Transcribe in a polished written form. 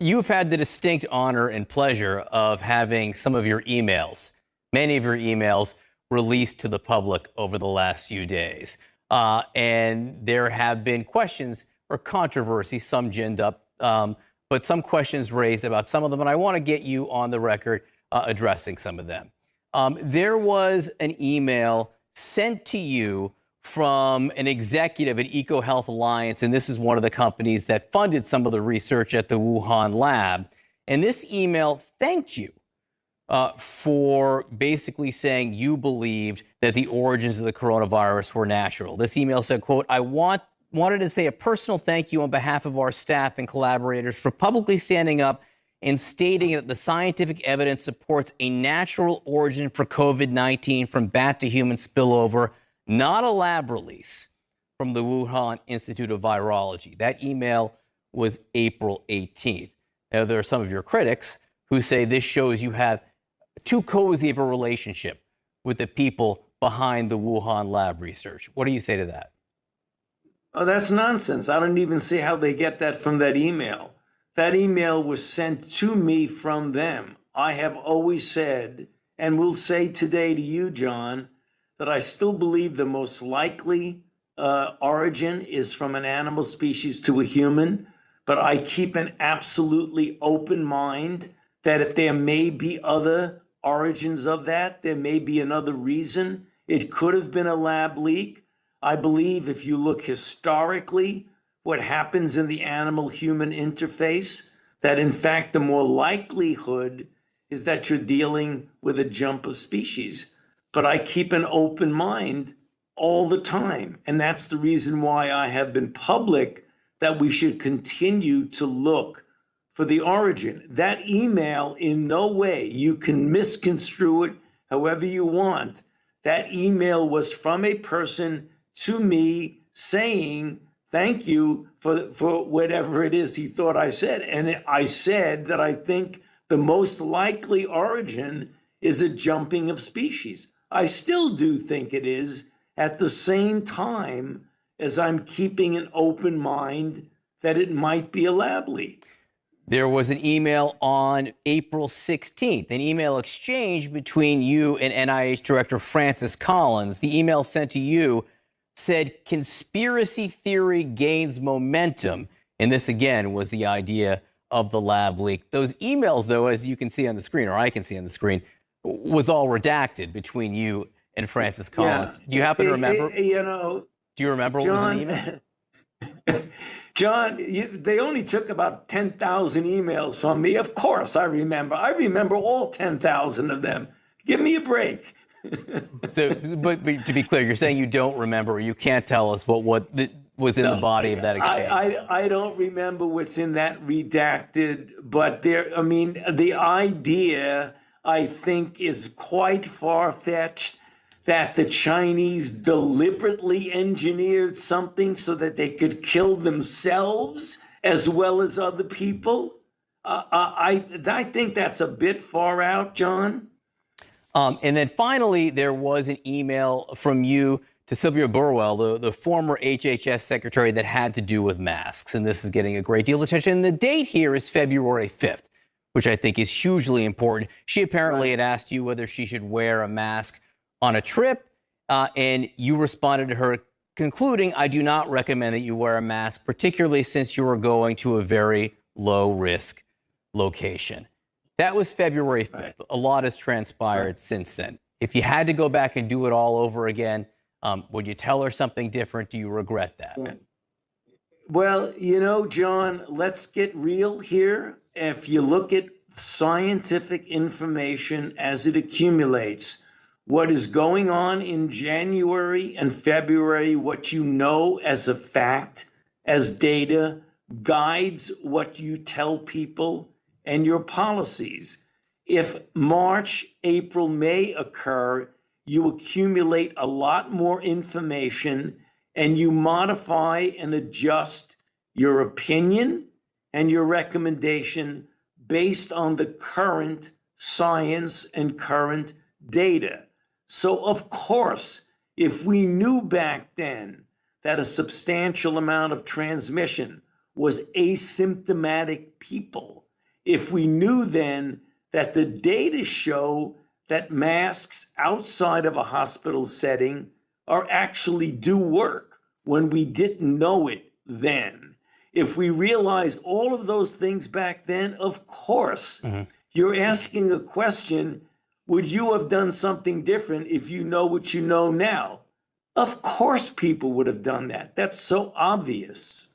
You've had the distinct honor and pleasure of having some of your emails, many of your emails, released to the public over the last few days. And there have been questions or controversy, some ginned up, but some questions raised about some of them. And I want to get you on the record addressing some of them. There was an email sent to you from an executive at EcoHealth Alliance, and this is one of the companies that funded some of the research at the Wuhan lab. And this email thanked you for basically saying you believed that the origins of the coronavirus were natural. This email said, quote, I wanted to say a personal thank you on behalf of our staff and collaborators for publicly standing up and stating that the scientific evidence supports a natural origin for COVID-19 from bat to human spillover, not a lab release from the Wuhan Institute of Virology. That email was April 18th. Now, there are some of your critics who say this shows you have too cozy of a relationship with the people behind the Wuhan lab research. What do you say to that? Oh, that's nonsense. I don't even see how they get that from that email. That email was sent to me from them. I have always said, and will say today to you, John, that I still believe the most likely origin is from an animal species to a human, but I keep an absolutely open mind that if there may be other origins of that, there may be another reason. It could have been a lab leak. I believe if you look historically, what happens in the animal-human interface, that in fact, the more likelihood is that you're dealing with a jump of species. But I keep an open mind all the time. And that's the reason why I have been public that we should continue to look for the origin. That email, in no way, you can misconstrue it however you want. That email was from a person to me saying, thank you for whatever it is he thought I said. And I said that I think the most likely origin is a jumping of species. I still do think it is, at the same time as I'm keeping an open mind that it might be a lab leak. There was an email on April 16th, an email exchange between you and NIH Director Francis Collins. The email sent to you said conspiracy theory gains momentum. And this, again, was the idea of the lab leak. Those emails, though, as you can see on the screen, or I can see on the screen, was all redacted between you and Francis Collins. Yeah. Do you happen to remember? Do you remember what was in the email? John, they only took about 10,000 emails from me. Of course, I remember. I remember all 10,000 of them. Give me a break. So, but to be clear, you're saying you don't remember, or you can't tell us what was in the body of that exchange. I don't remember what's in that redacted, but the idea, I think, is quite far-fetched that the Chinese deliberately engineered something so that they could kill themselves as well as other people. I think that's a bit far out, John. And then finally, there was an email from you to Sylvia Burwell, the former HHS secretary, that had to do with masks. And this is getting a great deal of attention. And the date here is February 5th, which I think is hugely important. She apparently had asked you whether she should wear a mask on a trip, and you responded to her concluding, I do not recommend that you wear a mask, particularly since you are going to a very low-risk location. That was February 5th. Right. A lot has transpired since then. If you had to go back and do it all over again, would you tell her something different? Do you regret that? Yeah. Well, John, let's get real here. If you look at scientific information as it accumulates, what is going on in January and February, what you know as a fact, as data, guides what you tell people and your policies. If March, April, May occur, you accumulate a lot more information and you modify and adjust your opinion and your recommendation based on the current science and current data. So of course, if we knew back then that a substantial amount of transmission was asymptomatic people, if we knew then that the data show that masks outside of a hospital setting are actually do work when we didn't know it then. If we realized all of those things back then, of course, you're asking a question, would you have done something different if you know what you know now? Of course people would have done that. That's so obvious.